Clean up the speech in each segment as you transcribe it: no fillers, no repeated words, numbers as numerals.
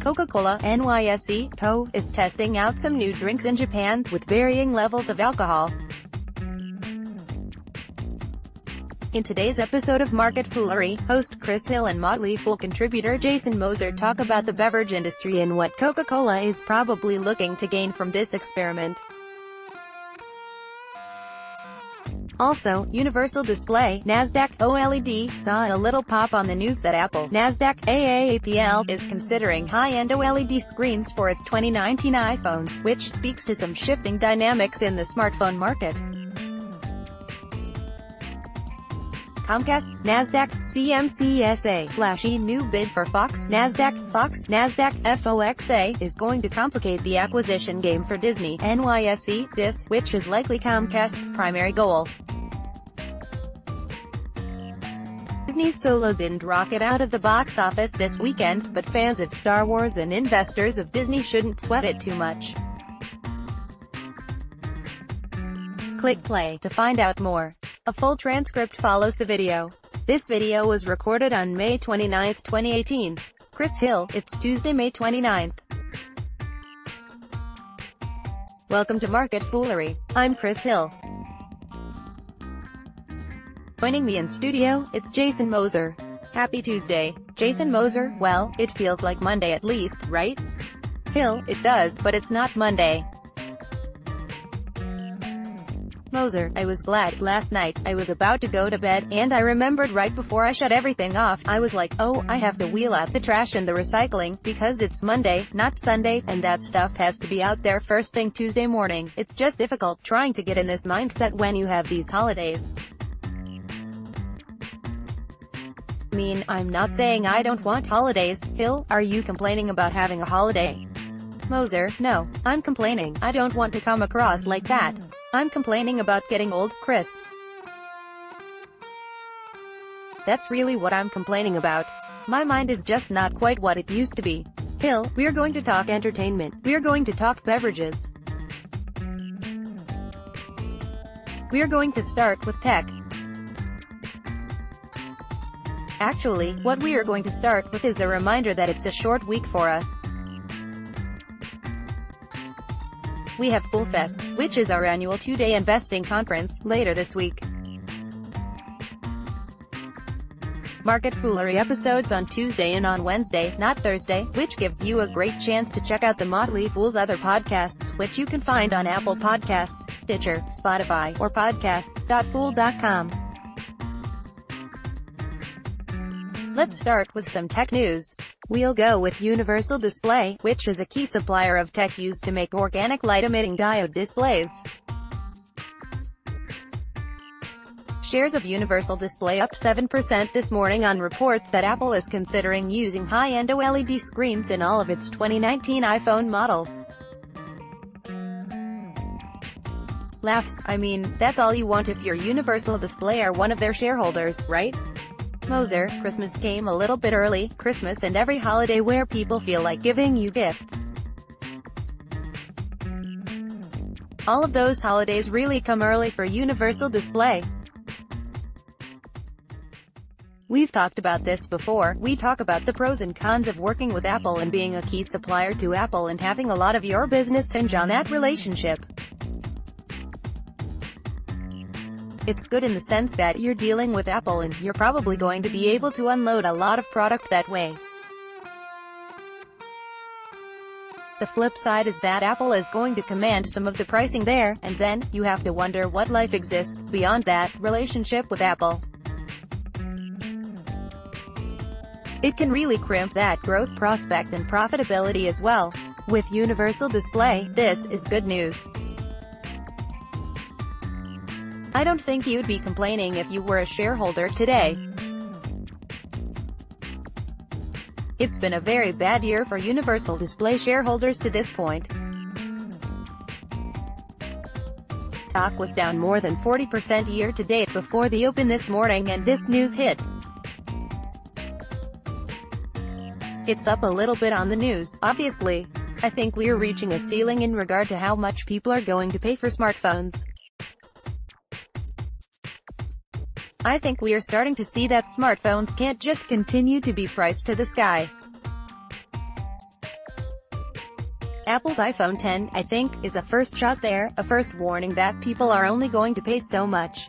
Coca-Cola, NYSE, Co., is testing out some new drinks in Japan, with varying levels of alcohol. In today's episode of Market Foolery, host Chris Hill and Motley Fool contributor Jason Moser talk about the beverage industry and what Coca-Cola is probably looking to gain from this experiment. Also, Universal Display, NASDAQ, OLED, saw a little pop on the news that Apple, NASDAQ, AAPL, is considering high-end OLED screens for its 2019 iPhones, which speaks to some shifting dynamics in the smartphone market. Comcast's NASDAQ, CMCSA, flashy new bid for Fox, NASDAQ, FOXA, is going to complicate the acquisition game for Disney, NYSE, DIS, which is likely Comcast's primary goal. Disney's Solo didn't rocket out of the box office this weekend, but fans of Star Wars and investors of Disney shouldn't sweat it too much. Click play to find out more. A full transcript follows the video. This video was recorded on May 29, 2018. Chris Hill, it's Tuesday, May 29th. Welcome to Market Foolery. I'm Chris Hill. Joining me in studio, it's Jason Moser. Happy Tuesday, Jason Moser. Well, it feels like Monday at least, right? Hill, it does, but it's not Monday. Moser, I was glad last night. I was about to go to bed, and I remembered right before I shut everything off. I was like, oh, I have to wheel out the trash and the recycling, because it's Monday, not Sunday, and that stuff has to be out there first thing Tuesday morning. It's just difficult trying to get in this mindset when you have these holidays. I mean, I'm not saying I don't want holidays. Hill, are you complaining about having a holiday? Moser, no, I'm complaining. I don't want to come across like that. I'm complaining about getting old, Chris. That's really what I'm complaining about. My mind is just not quite what it used to be. Hill, we're going to talk entertainment. We're going to talk beverages. We're going to start with tech. Actually, what we are going to start with is a reminder that it's a short week for us. We have Fool Fests, which is our annual two-day investing conference, later this week. Market Foolery episodes on Tuesday and on Wednesday, not Thursday, which gives you a great chance to check out the Motley Fool's other podcasts, which you can find on Apple Podcasts, Stitcher, Spotify, or podcasts.fool.com. Let's start with some tech news. We'll go with Universal Display, which is a key supplier of tech used to make organic light-emitting diode displays. Shares of Universal Display up 7% this morning on reports that Apple is considering using high-end OLED screens in all of its 2019 iPhone models. Laughs, I mean, that's all you want if you're Universal Display or one of their shareholders, right? Moser, Christmas came a little bit early. Christmas and every holiday where people feel like giving you gifts. All of those holidays really come early for Universal Display. We've talked about this before. We talk about the pros and cons of working with Apple and being a key supplier to Apple and having a lot of your business hinge on that relationship. It's good in the sense that you're dealing with Apple and you're probably going to be able to unload a lot of product that way. The flip side is that Apple is going to command some of the pricing there, and then, you have to wonder what life exists beyond that relationship with Apple. It can really crimp that growth prospect and profitability as well. With Universal Display, this is good news. I don't think you'd be complaining if you were a shareholder today. It's been a very bad year for Universal Display shareholders to this point. Stock was down more than 40% year-to-date before the open this morning, and this news hit. It's up a little bit on the news, obviously. I think we're reaching a ceiling in regard to how much people are going to pay for smartphones. I think we are starting to see that smartphones can't just continue to be priced to the sky. Apple's iPhone X, I think, is a first shot there, a first warning that people are only going to pay so much.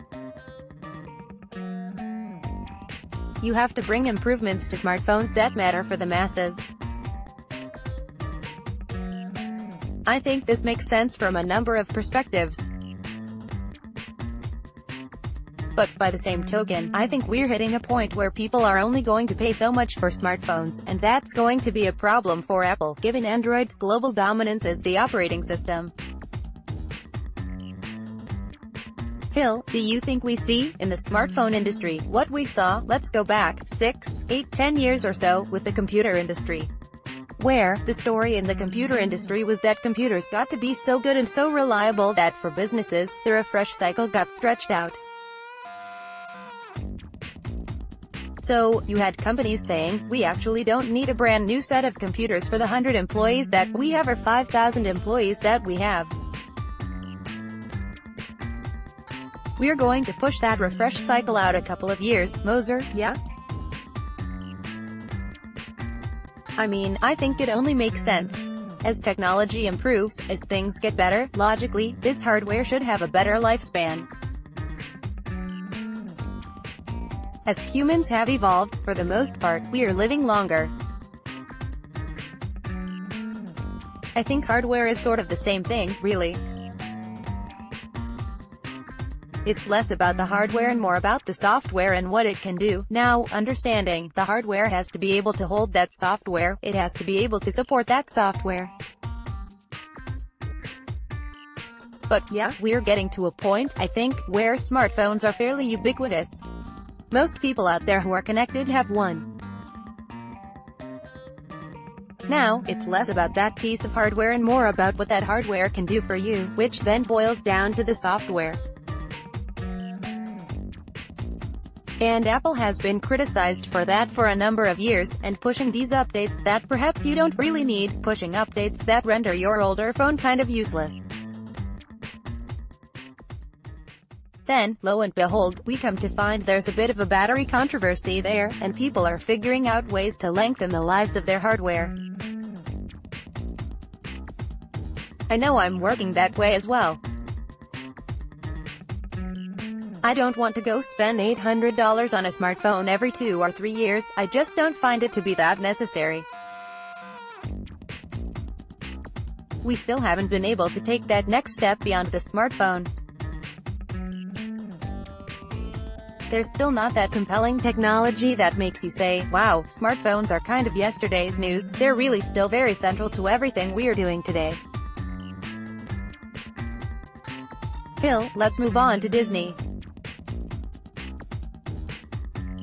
You have to bring improvements to smartphones that matter for the masses. I think this makes sense from a number of perspectives. But, by the same token, I think we're hitting a point where people are only going to pay so much for smartphones, and that's going to be a problem for Apple, given Android's global dominance as the operating system. Phil, do you think we see, in the smartphone industry, what we saw, let's go back, 6, 8, 10 years or so, with the computer industry? Where, the story in the computer industry was that computers got to be so good and so reliable that for businesses, the refresh cycle got stretched out. So, you had companies saying, we actually don't need a brand new set of computers for the 100 employees that we have or 5,000 employees that we have. We're going to push that refresh cycle out a couple of years, Moser, yeah? I mean, I think it only makes sense. As technology improves, as things get better, logically, this hardware should have a better lifespan. As humans have evolved, for the most part, we are living longer. I think hardware is sort of the same thing, really. It's less about the hardware and more about the software and what it can do. Now, understanding, the hardware has to be able to hold that software, it has to be able to support that software. But yeah, we're getting to a point, I think, where smartphones are fairly ubiquitous. Most people out there who are connected have one. Now, it's less about that piece of hardware and more about what that hardware can do for you, which then boils down to the software. And Apple has been criticized for that for a number of years, and pushing these updates that perhaps you don't really need, pushing updates that render your older phone kind of useless. Then, lo and behold, we come to find there's a bit of a battery controversy there, and people are figuring out ways to lengthen the lives of their hardware. I know I'm working that way as well. I don't want to go spend $800 on a smartphone every 2 or 3 years, I just don't find it to be that necessary. We still haven't been able to take that next step beyond the smartphone. There's still not that compelling technology that makes you say, wow, smartphones are kind of yesterday's news, they're really still very central to everything we're doing today. Phil, let's move on to Disney.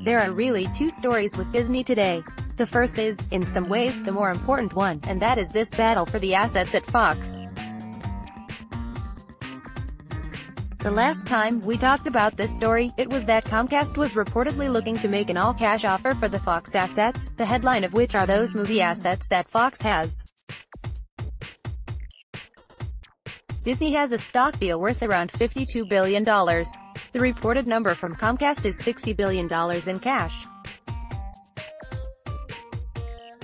There are really 2 stories with Disney today. The first is, in some ways, the more important one, and that is this battle for the assets at Fox. The last time we talked about this story, it was that Comcast was reportedly looking to make an all-cash offer for the Fox assets, the headline of which are those movie assets that Fox has. Disney has a stock deal worth around $52 billion. The reported number from Comcast is $60 billion in cash.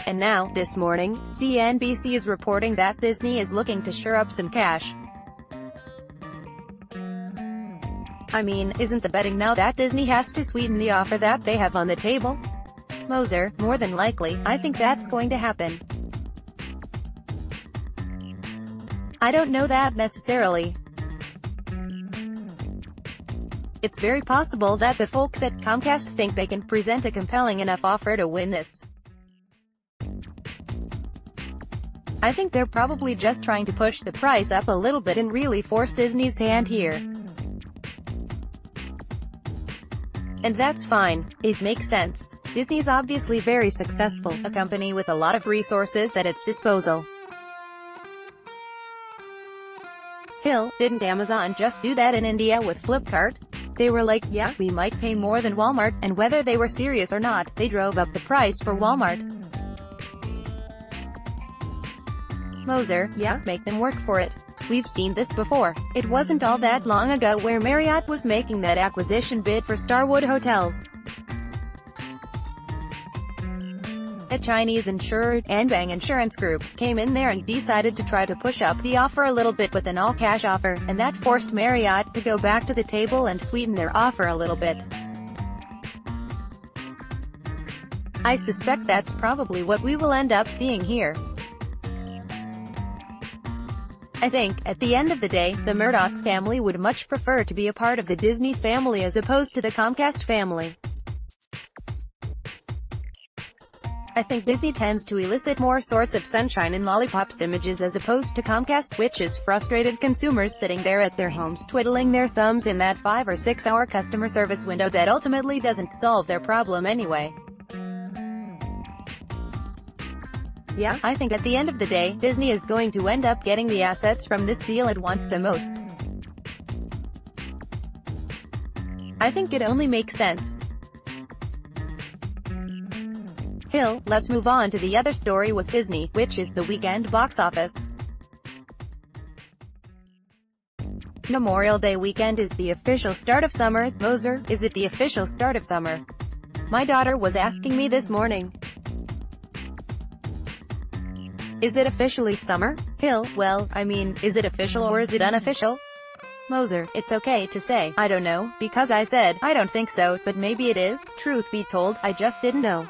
And now, this morning, CNBC is reporting that Disney is looking to shore up some cash. I mean, isn't the betting now that Disney has to sweeten the offer that they have on the table? Moser, more than likely, I think that's going to happen. I don't know that necessarily. It's very possible that the folks at Comcast think they can present a compelling enough offer to win this. I think they're probably just trying to push the price up a little bit and really force Disney's hand here. And that's fine. It makes sense. Disney's obviously very successful, a company with a lot of resources at its disposal. Phil, didn't Amazon just do that in India with Flipkart? They were like, yeah, we might pay more than Walmart, and whether they were serious or not, they drove up the price for Walmart. Moser, yeah, make them work for it. We've seen this before. It wasn't all that long ago where Marriott was making that acquisition bid for Starwood Hotels. A Chinese insurer, Anbang Insurance Group, came in there and decided to try to push up the offer a little bit with an all-cash offer, and that forced Marriott to go back to the table and sweeten their offer a little bit. I suspect that's probably what we will end up seeing here. I think, at the end of the day, the Murdoch family would much prefer to be a part of the Disney family as opposed to the Comcast family. I think Disney tends to elicit more sorts of sunshine and lollipops images as opposed to Comcast, which is frustrated consumers sitting there at their homes twiddling their thumbs in that 5 or 6 hour customer service window that ultimately doesn't solve their problem anyway. Yeah, I think at the end of the day, Disney is going to end up getting the assets from this deal it wants the most. I think it only makes sense. Hill, let's move on to the other story with Disney, which is the weekend box office. Memorial Day weekend is the official start of summer. Moser, is it the official start of summer? My daughter was asking me this morning. Is it officially summer? Hill, well, I mean, is it official or is it unofficial? Moser, it's okay to say, I don't know, because I said, I don't think so, but maybe it is. Truth be told, I just didn't know.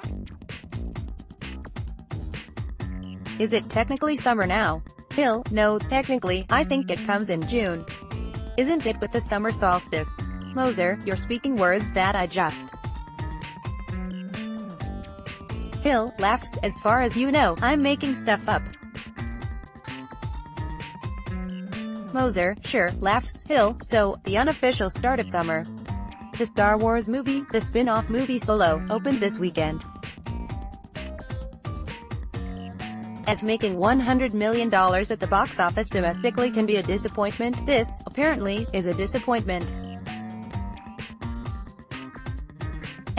Is it technically summer now? Hill, no, technically, I think it comes in June. Isn't it with the summer solstice? Moser, you're speaking words that I just... Hill laughs, as far as you know, I'm making stuff up. Moser, sure, laughs. Hill, so, the unofficial start of summer. The Star Wars movie, the spin-off movie Solo, opened this weekend. If making $100 million at the box office domestically can be a disappointment, this, apparently, is a disappointment.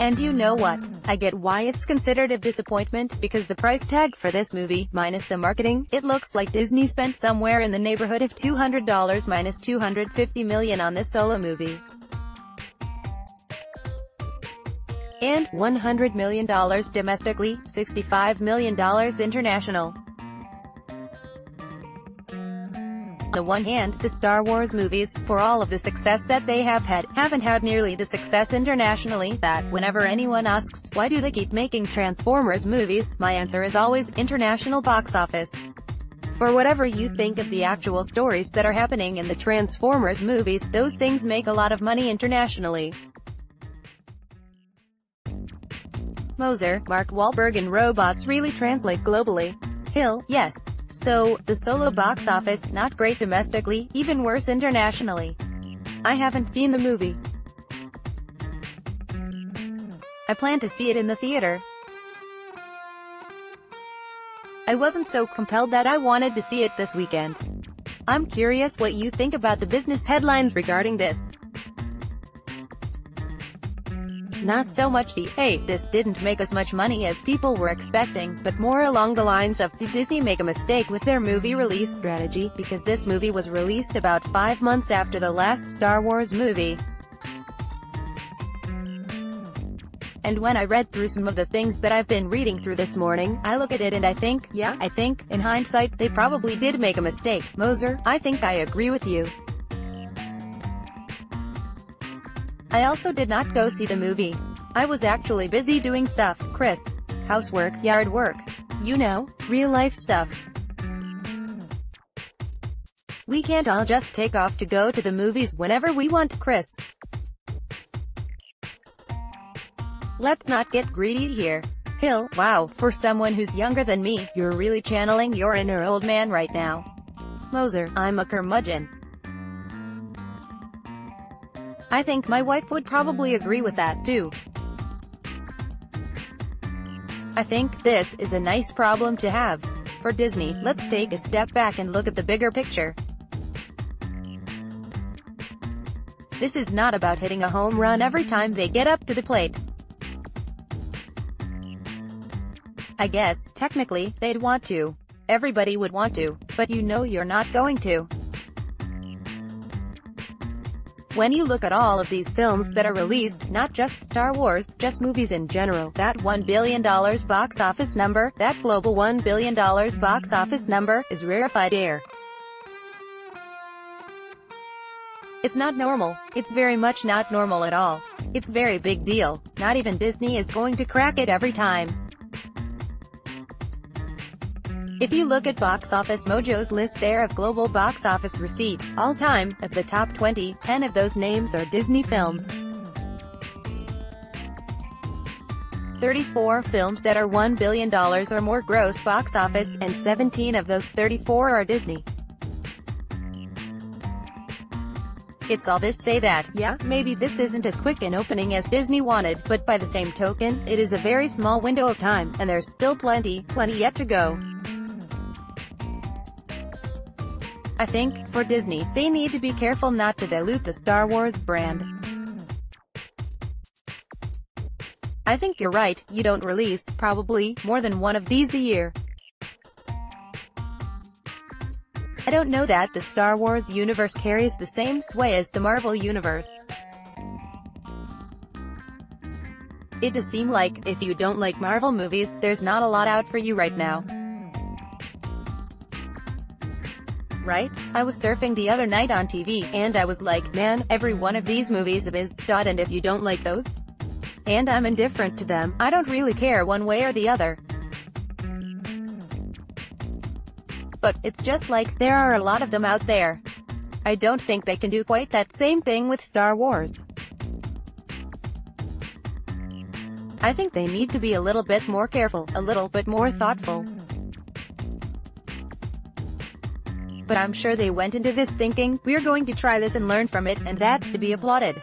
And you know what? I get why it's considered a disappointment, because the price tag for this movie, minus the marketing, it looks like Disney spent somewhere in the neighborhood of $200 minus $250 million on this Solo movie. And $100 million domestically, $65 million international. On the one hand, the Star Wars movies, for all of the success that they have had, haven't had nearly the success internationally, that, whenever anyone asks, why do they keep making Transformers movies, my answer is always, international box office. For whatever you think of the actual stories that are happening in the Transformers movies, those things make a lot of money internationally. Moser, Mark Wahlberg and robots really translate globally. Hill, yes. So, the Solo box office, not great domestically, even worse internationally. I haven't seen the movie. I plan to see it in the theater. I wasn't so compelled that I wanted to see it this weekend. I'm curious what you think about the business headlines regarding this. Not so much the, hey, this didn't make as much money as people were expecting, but more along the lines of, did Disney make a mistake with their movie release strategy, because this movie was released about 5 months after the last Star Wars movie. And when I read through some of the things that I've been reading through this morning, I look at it and I think, yeah, I think, in hindsight, they probably did make a mistake. Moser, I think I agree with you. I also did not go see the movie. I was actually busy doing stuff, Chris. Housework, yard work. You know, real-life stuff. We can't all just take off to go to the movies whenever we want, Chris. Let's not get greedy here. Hill, wow, for someone who's younger than me, you're really channeling your inner old man right now. Moser, I'm a curmudgeon. I think my wife would probably agree with that, too. I think this is a nice problem to have. For Disney, let's take a step back and look at the bigger picture. This is not about hitting a home run every time they get up to the plate. I guess, technically, they'd want to. Everybody would want to, but you know you're not going to. When you look at all of these films that are released, not just Star Wars, just movies in general, that $1 billion box office number, that global $1 billion box office number, is rarefied air. It's not normal. It's very much not normal at all. It's very big deal. Not even Disney is going to crack it every time. If you look at Box Office Mojo's list there of global box office receipts, all time, of the top 20, 10 of those names are Disney films. 34 films that are $1 billion or more gross box office, and 17 of those 34 are Disney. It's all this say that, yeah, maybe this isn't as quick an opening as Disney wanted, but by the same token, it is a very small window of time, and there's still plenty yet to go. I think, for Disney, they need to be careful not to dilute the Star Wars brand. I think you're right, you don't release, probably, more than one of these a year. I don't know that the Star Wars universe carries the same sway as the Marvel universe. It does seem like, if you don't like Marvel movies, there's not a lot out for you right now. Right? I was surfing the other night on TV, and I was like, man, every one of these movies is dot, and if you don't like those, and I'm indifferent to them, I don't really care one way or the other. But, it's just like, there are a lot of them out there. I don't think they can do quite that same thing with Star Wars. I think they need to be a little bit more careful, a little bit more thoughtful. But I'm sure they went into this thinking, we're going to try this and learn from it, and that's to be applauded.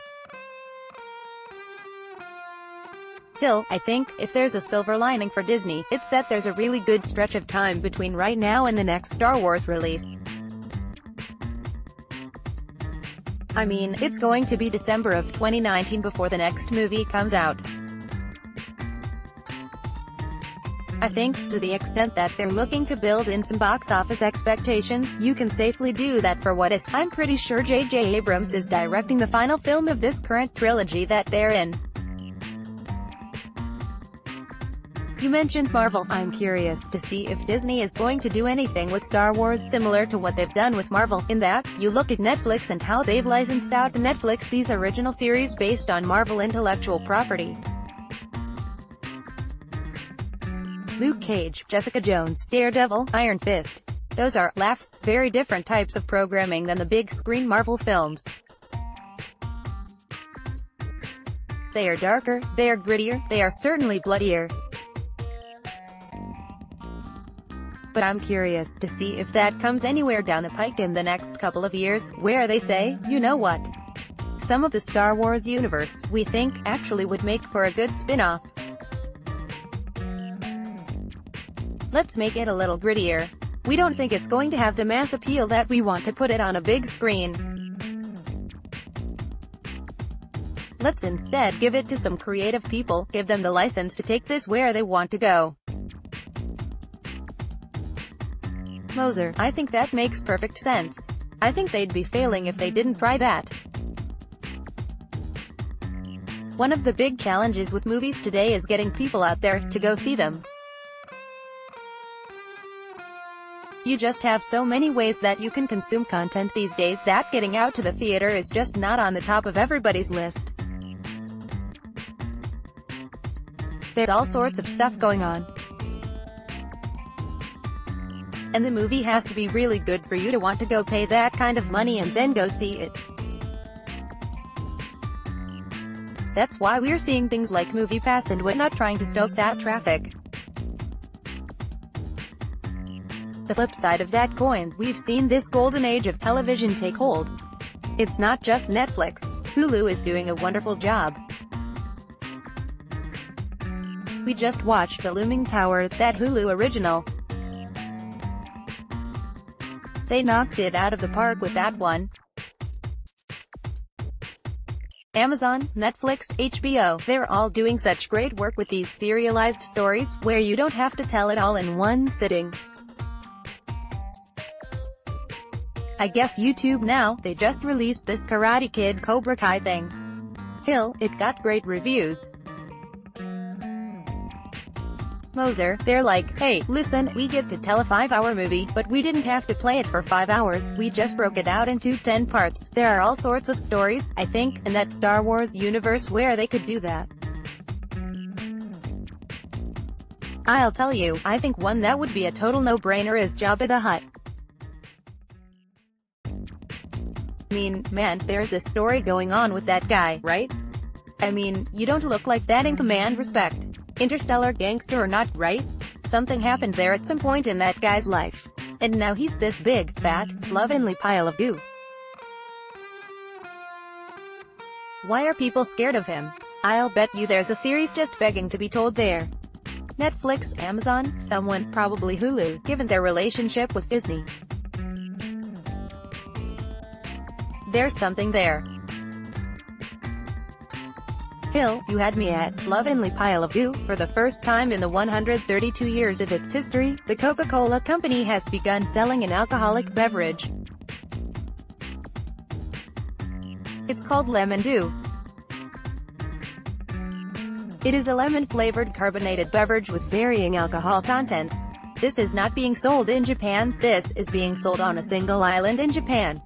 Still, I think, if there's a silver lining for Disney, it's that there's a really good stretch of time between right now and the next Star Wars release. I mean, it's going to be December of 2019 before the next movie comes out. I think, to the extent that they're looking to build in some box office expectations, you can safely do that for what is. I'm pretty sure J.J. Abrams is directing the final film of this current trilogy that they're in. You mentioned Marvel. I'm curious to see if Disney is going to do anything with Star Wars similar to what they've done with Marvel, in that, you look at Netflix and how they've licensed out to Netflix these original series based on Marvel intellectual property. Luke Cage, Jessica Jones, Daredevil, Iron Fist. Those are, laughs, very different types of programming than the big screen Marvel films. They are darker, they are grittier, they are certainly bloodier. But I'm curious to see if that comes anywhere down the pike in the next couple of years, where they say, you know what? Some of the Star Wars universe, we think, actually would make for a good spin-off. Let's make it a little grittier. We don't think it's going to have the mass appeal that we want to put it on a big screen. Let's instead give it to some creative people, give them the license to take this where they want to go. Moser, I think that makes perfect sense. I think they'd be failing if they didn't try that. One of the big challenges with movies today is getting people out there to go see them. You just have so many ways that you can consume content these days that getting out to the theater is just not on the top of everybody's list. There's all sorts of stuff going on. And the movie has to be really good for you to want to go pay that kind of money and then go see it. That's why we're seeing things like MoviePass and whatnot trying to stoke that traffic. The flip side of that coin, we've seen this golden age of television take hold. It's not just Netflix. Hulu is doing a wonderful job. We just watched The Looming Tower, that Hulu original. They knocked it out of the park with that one. Amazon, Netflix, HBO, they're all doing such great work with these serialized stories, where you don't have to tell it all in one sitting. I guess YouTube now, they just released this Karate Kid Cobra Kai thing. Hill, it got great reviews. Moser, they're like, hey, listen, we get to tell a 5-hour movie, but we didn't have to play it for 5 hours, we just broke it out into 10 parts. There are all sorts of stories, I think, in that Star Wars universe where they could do that. I'll tell you, I think one that would be a total no-brainer is Jabba the Hutt. I mean, man, there's a story going on with that guy, right? I mean, you don't look like that in Command Respect. Interstellar gangster or not, right? Something happened there at some point in that guy's life. And now he's this big, fat, slovenly pile of goo. Why are people scared of him? I'll bet you there's a series just begging to be told there. Netflix, Amazon, someone, probably Hulu, given their relationship with Disney. There's something there. Hill, you had me at slovenly pile of goo. For the first time in the 132 years of its history, the Coca-Cola company has begun selling an alcoholic beverage. It's called Lemon Dew. It is a lemon-flavored carbonated beverage with varying alcohol contents. This is not being sold in Japan, this is being sold on a single island in Japan.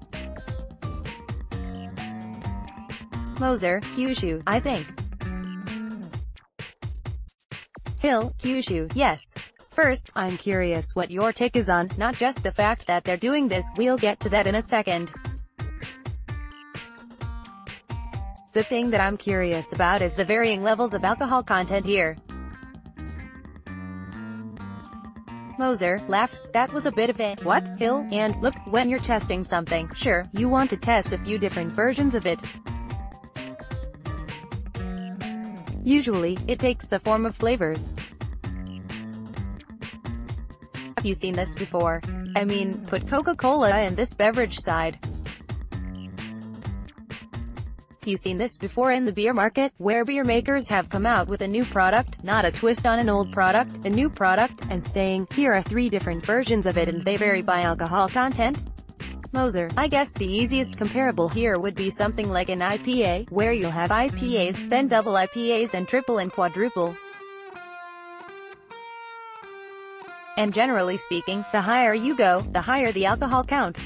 Moser, Kyushu, I think. Hill, Kyushu, yes. First, I'm curious what your take is on, not just the fact that they're doing this, we'll get to that in a second. The thing that I'm curious about is the varying levels of alcohol content here. Moser laughs, that was a bit of a what, Hill? And look, when you're testing something, sure, you want to test a few different versions of it. Usually, it takes the form of flavors. Have you seen this before? I mean, put Coca-Cola in this beverage side. Have you seen this before in the beer market, where beer makers have come out with a new product, not a twist on an old product, a new product, and saying, here are 3 different versions of it and they vary by alcohol content? Moser, I guess the easiest comparable here would be something like an IPA, where you'll have IPAs, then double IPAs and triple and quadruple. And generally speaking, the higher you go, the higher the alcohol count.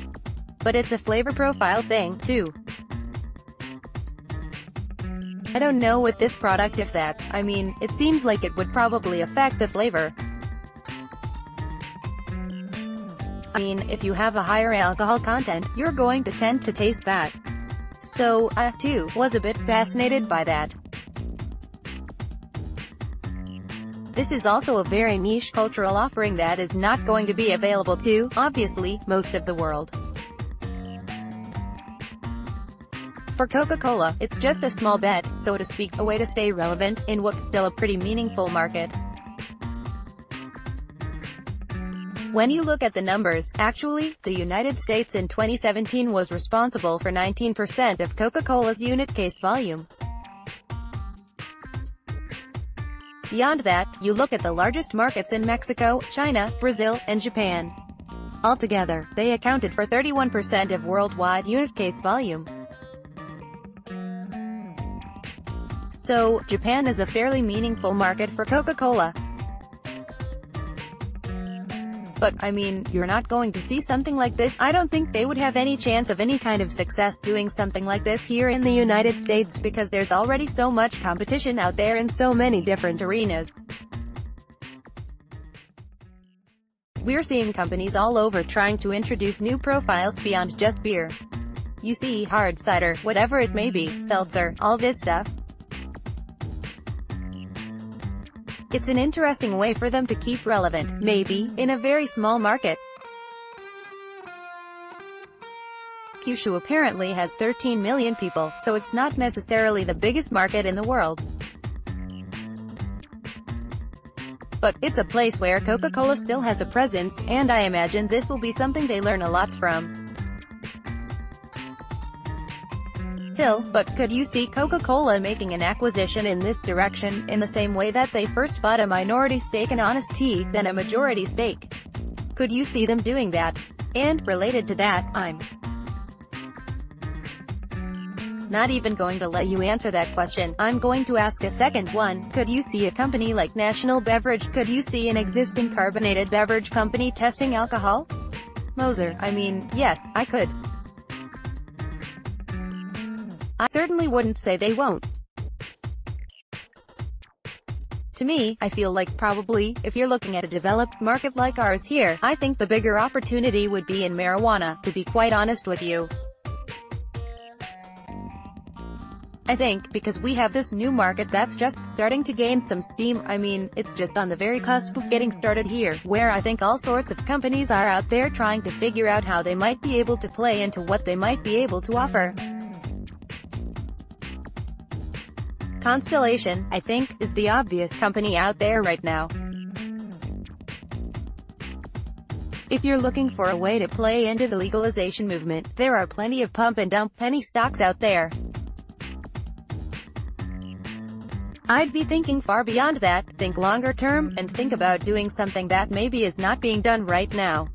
But it's a flavor profile thing, too. I don't know with this product if that's, I mean, it seems like it would probably affect the flavor. I mean, if you have a higher alcohol content, you're going to tend to taste that. So, I, too, was a bit fascinated by that. This is also a very niche cultural offering that is not going to be available to, obviously, most of the world. For Coca-Cola, it's just a small bet, so to speak, a way to stay relevant, in what's still a pretty meaningful market. When you look at the numbers, actually, the United States in 2017 was responsible for 19% of Coca-Cola's unit case volume. Beyond that, you look at the largest markets in Mexico, China, Brazil, and Japan. Altogether, they accounted for 31% of worldwide unit case volume. So, Japan is a fairly meaningful market for Coca-Cola. But, I mean, you're not going to see something like this. I don't think they would have any chance of any kind of success doing something like this here in the United States because there's already so much competition out there in so many different arenas. We're seeing companies all over trying to introduce new profiles beyond just beer. You see, hard cider, whatever it may be, seltzer, all this stuff. It's an interesting way for them to keep relevant, maybe, in a very small market. Kyushu apparently has 13 million people, so it's not necessarily the biggest market in the world. But it's a place where Coca-Cola still has a presence, and I imagine this will be something they learn a lot from. Hill, but could you see Coca-Cola making an acquisition in this direction, in the same way that they first bought a minority stake in Honest Tea, then a majority stake? Could you see them doing that? And, related to that, I'm not even going to let you answer that question. I'm going to ask a second one. Could you see a company like National Beverage? Could you see an existing carbonated beverage company testing alcohol? Moser: I mean, yes, I could. I certainly wouldn't say they won't. To me, I feel like probably, if you're looking at a developed market like ours here, I think the bigger opportunity would be in marijuana, to be quite honest with you. I think, because we have this new market that's just starting to gain some steam. I mean, it's just on the very cusp of getting started here, where I think all sorts of companies are out there trying to figure out how they might be able to play into what they might be able to offer. Constellation, I think, is the obvious company out there right now. If you're looking for a way to play into the legalization movement, there are plenty of pump-and-dump penny stocks out there. I'd be thinking far beyond that, think longer term, and think about doing something that maybe is not being done right now.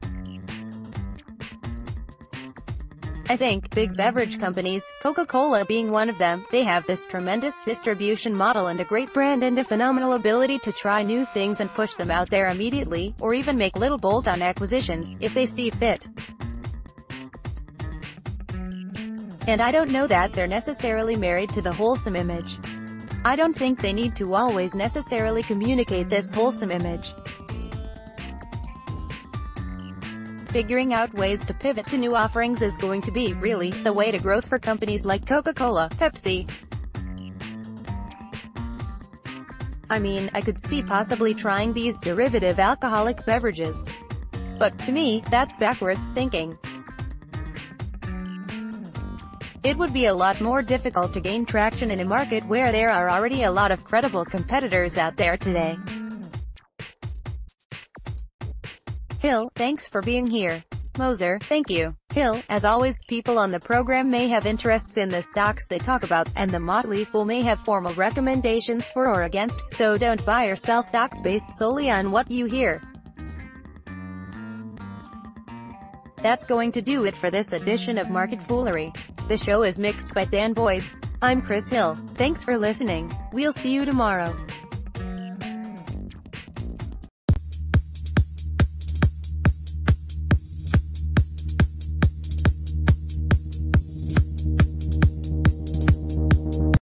I think big beverage companies, Coca-Cola being one of them, they have this tremendous distribution model and a great brand and a phenomenal ability to try new things and push them out there immediately, or even make little bolt-on acquisitions, if they see fit. And I don't know that they're necessarily married to the wholesome image. I don't think they need to always necessarily communicate this wholesome image. Figuring out ways to pivot to new offerings is going to be, really, the way to growth for companies like Coca-Cola, Pepsi. I mean, I could see possibly trying these derivative alcoholic beverages. But, to me, that's backwards thinking. It would be a lot more difficult to gain traction in a market where there are already a lot of credible competitors out there today. Hill, thanks for being here. Moser, thank you. Hill, as always, people on the program may have interests in the stocks they talk about, and the Motley Fool may have formal recommendations for or against, so don't buy or sell stocks based solely on what you hear. That's going to do it for this edition of Market Foolery. The show is mixed by Dan Boyd. I'm Chris Hill. Thanks for listening. We'll see you tomorrow.